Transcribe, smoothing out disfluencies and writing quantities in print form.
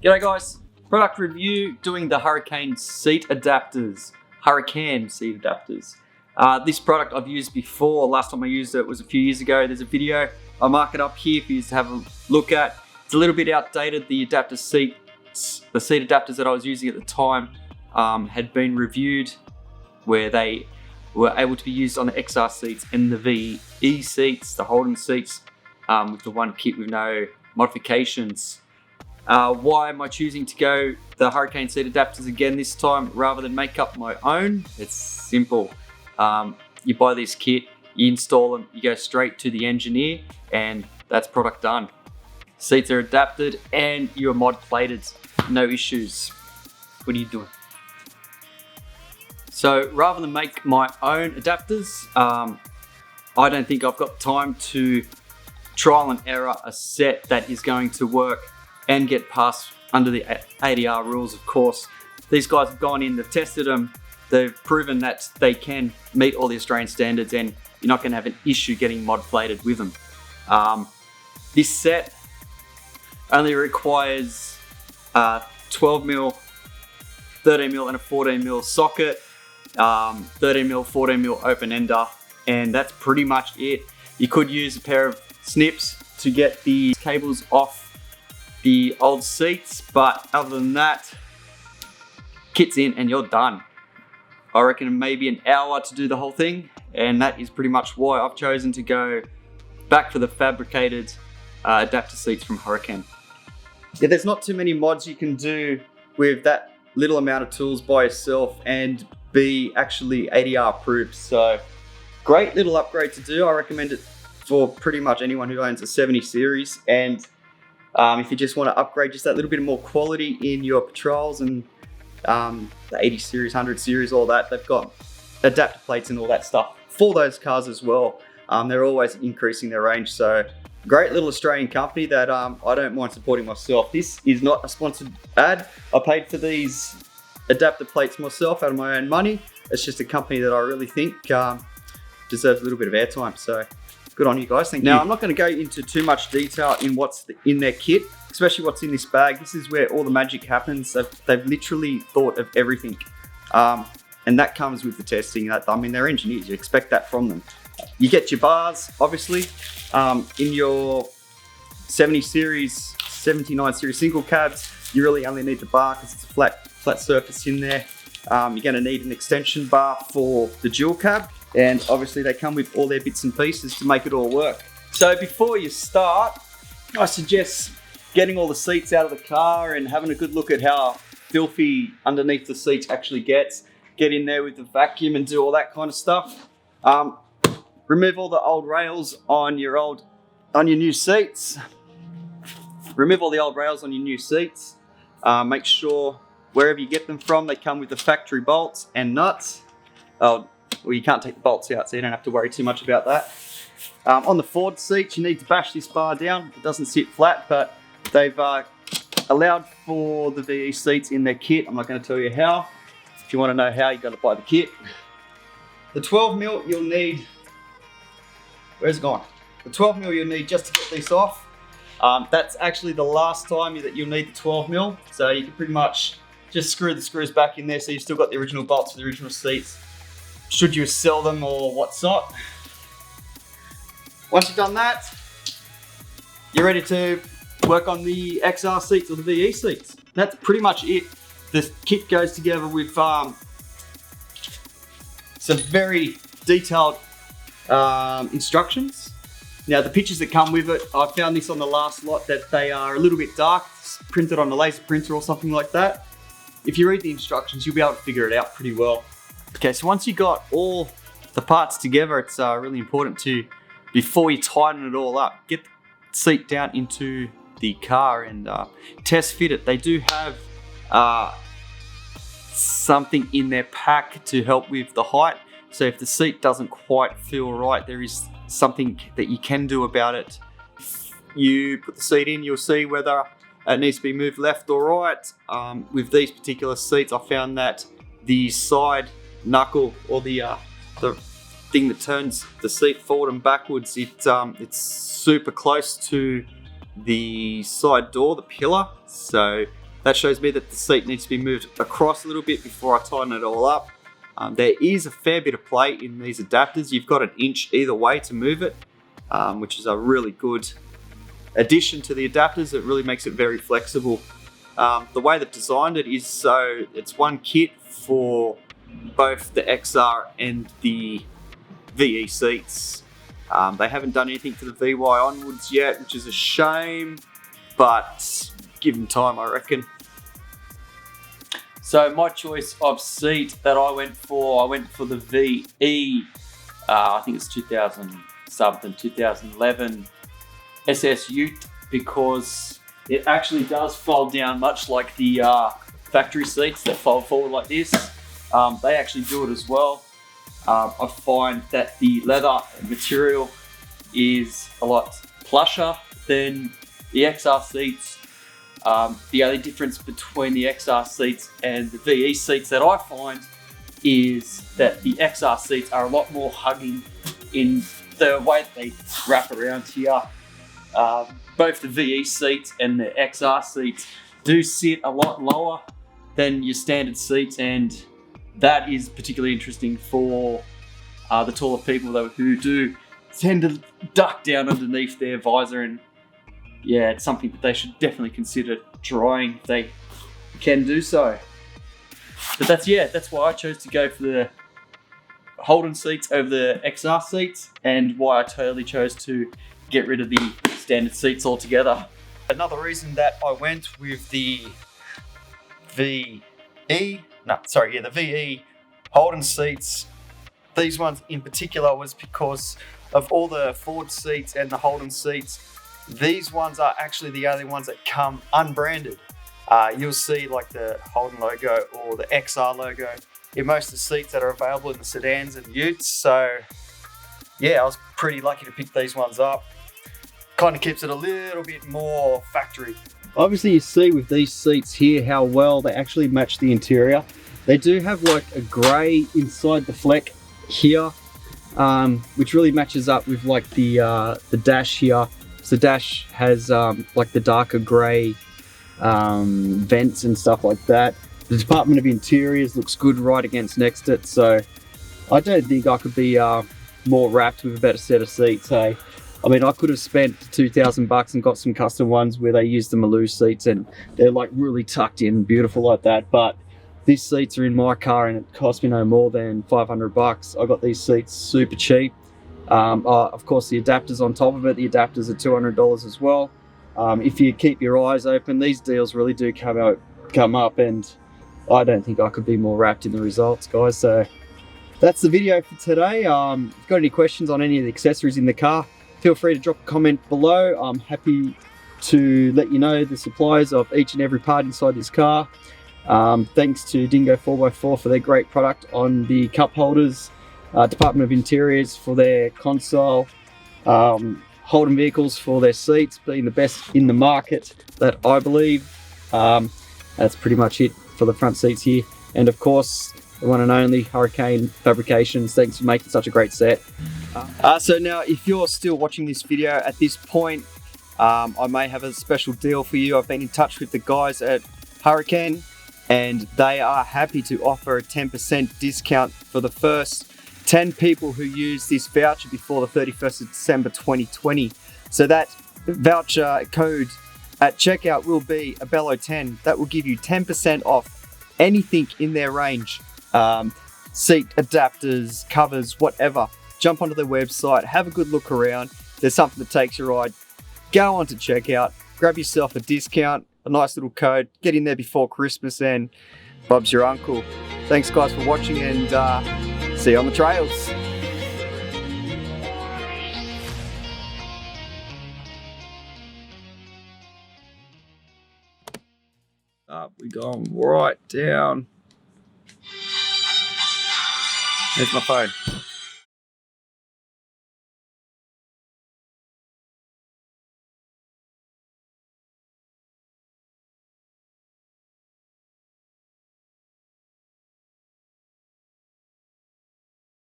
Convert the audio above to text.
G'day guys, product review doing the Huracan seat adapters. This product I've used before. Last time I used it was a few years ago. There's a video, I'll mark it up here for you to have a look at. It's a little bit outdated. The seat adapters that I was using at the time had been reviewed where they were able to be used on the XR seats and the VE seats, the Holden seats, with the one kit with no modifications. Why am I choosing to go the Huracan seat adapters again this time rather than make up my own? It's simple. You buy this kit, you install them, you go straight to the engineer, and that's product done. Seats are adapted and you're mod plated, no issues. What are you doing? So rather than make my own adapters, I don't think I've got time to trial and error a set that is going to work and get passed under the ADR rules, of course. These guys have gone in, they've tested them, they've proven that they can meet all the Australian standards and you're not gonna have an issue getting mod plated with them. This set only requires 12mm, 13mm and a 14mm socket, 13mm, 14mm open ender, and that's pretty much it. You could use a pair of snips to get the cables off the old seats, but other than that, kit's in and you're done. I reckon maybe an hour to do the whole thing, and that is pretty much why I've chosen to go back for the fabricated adapter seats from Huracan. Yeah, there's not too many mods you can do with that little amount of tools by yourself and be actually ADR approved. So great little upgrade to do. I recommend it for pretty much anyone who owns a 70 series, and if you just want to upgrade just that little bit more quality in your patrols and the 80 series, 100 series, all that, they've got adapter plates and all that stuff for those cars as well. They're always increasing their range, so great little Australian company that I don't mind supporting myself. This is not a sponsored ad. I paid for these adapter plates myself out of my own money. It's just a company that I really think deserves a little bit of airtime, so good on you guys, thank you. Now, I'm not going to go into too much detail in what's in their kit, especially what's in this bag. This is where all the magic happens. They've literally thought of everything. And that comes with the testing. I mean, they're engineers, you expect that from them. You get your bars, obviously. In your 70 series, 79 series single cabs, you really only need the bar because it's a flat surface in there. You're going to need an extension bar for the dual cab. And obviously they come with all their bits and pieces to make it all work. So before you start, I suggest getting all the seats out of the car and having a good look at how filthy underneath the seats actually gets. Get in there with the vacuum and do all that kind of stuff. Remove all the old rails on your new seats. Remove all the old rails on your new seats. Make sure wherever you get them from, they come with the factory bolts and nuts. Well, you can't take the bolts out, so you don't have to worry too much about that. On the Ford seats, you need to bash this bar down. It doesn't sit flat, but they've allowed for the VE seats in their kit. I'm not going to tell you how. If you want to know how, you've got to buy the kit. The 12mm you'll need, where's it gone? The 12mm you'll need just to get this off. That's actually the last time that you'll need the 12mm, so you can pretty much just screw the screws back in there so you've still got the original bolts for the original seats, should you sell them or what's not. Once you've done that, you're ready to work on the XR seats or the VE seats. That's pretty much it. The kit goes together with some very detailed instructions. Now the pictures that come with it, I found this on the last lot that they are a little bit dark, it's printed on a laser printer or something like that. If you read the instructions, you'll be able to figure it out pretty well. Okay, so once you got all the parts together, it's really important to, before you tighten it all up, get the seat down into the car and test fit it. They do have something in their pack to help with the height. So if the seat doesn't quite feel right, there is something that you can do about it. You put the seat in, you'll see whether it needs to be moved left or right. With these particular seats, I found that the side knuckle or the thing that turns the seat forward and backwards, it's super close to the side door, the pillar. So That shows me that the seat needs to be moved across a little bit before I tighten it all up. There is a fair bit of play in these adapters. You've got an inch either way to move it, which is a really good addition to the adapters. It really makes it very flexible. The way they've designed it is so it's one kit for both the XR and the VE seats. They haven't done anything for the VY onwards yet, which is a shame, but give them time, I reckon. So my choice of seat that I went for the VE, I think it's 2011 SS Ute, because it actually does fold down much like the factory seats that fold forward like this. They actually do it as well. I find that the leather material is a lot plusher than the XR seats. The only difference between the XR seats and the VE seats that I find is that the XR seats are a lot more hugging in the way that they wrap around here. Both the VE seats and the XR seats do sit a lot lower than your standard seats, and that is particularly interesting for the taller people who do tend to duck down underneath their visor, and yeah, it's something that they should definitely consider trying if they can do so. But that's why I chose to go for the Holden seats over the XR seats, and why I totally chose to get rid of the standard seats altogether. Another reason that I went with the VE Holden seats, these ones in particular, was because of all the Ford seats and the Holden seats. These ones are actually the only ones that come unbranded. You'll see like the Holden logo or the XR logo in most of the seats that are available in the sedans and utes. So yeah, I was pretty lucky to pick these ones up. Kind of keeps it a little bit more factory. Obviously you see with these seats here how well they actually match the interior. They do have like a grey inside the fleck here, which really matches up with like the dash here. So the dash has like the darker grey vents and stuff like that. The Department of Interiors looks good right against next to it, so I don't think I could be more wrapped with a better set of seats, hey? I mean, I could have spent $2,000 and got some custom ones where they use the Maloo seats and they're like really tucked in, beautiful like that, but these seats are in my car and it cost me no more than $500. I got these seats super cheap. Of course, the adapters on top of it, the adapters are $200 as well. If you keep your eyes open, these deals really do come up, and I don't think I could be more wrapped in the results, guys. So that's the video for today. If you've got any questions on any of the accessories in the car, feel free to drop a comment below. I'm happy to let you know the suppliers of each and every part inside this car. Thanks to Dingo 4x4 for their great product on the cup holders, Department of Interiors for their console, Holden Vehicles for their seats, being the best in the market that I believe. That's pretty much it for the front seats here. And of course, the one and only Huracan Fabrications. Thanks for making such a great set. So now, if you're still watching this video at this point, I may have a special deal for you. I've been in touch with the guys at Huracan, and they are happy to offer a 10% discount for the first 10 people who use this voucher before the 31st of December 2020. So that voucher code at checkout will be ABELLO10. That will give you 10% off anything in their range. Seat adapters, covers, whatever. Jump onto their website, have a good look around. If there's something that takes your eye, go on to checkout, grab yourself a discount, a nice little code, get in there before Christmas, and Bob's your uncle. Thanks guys for watching, and see you on the trails. Up, we going right down. There's my phone.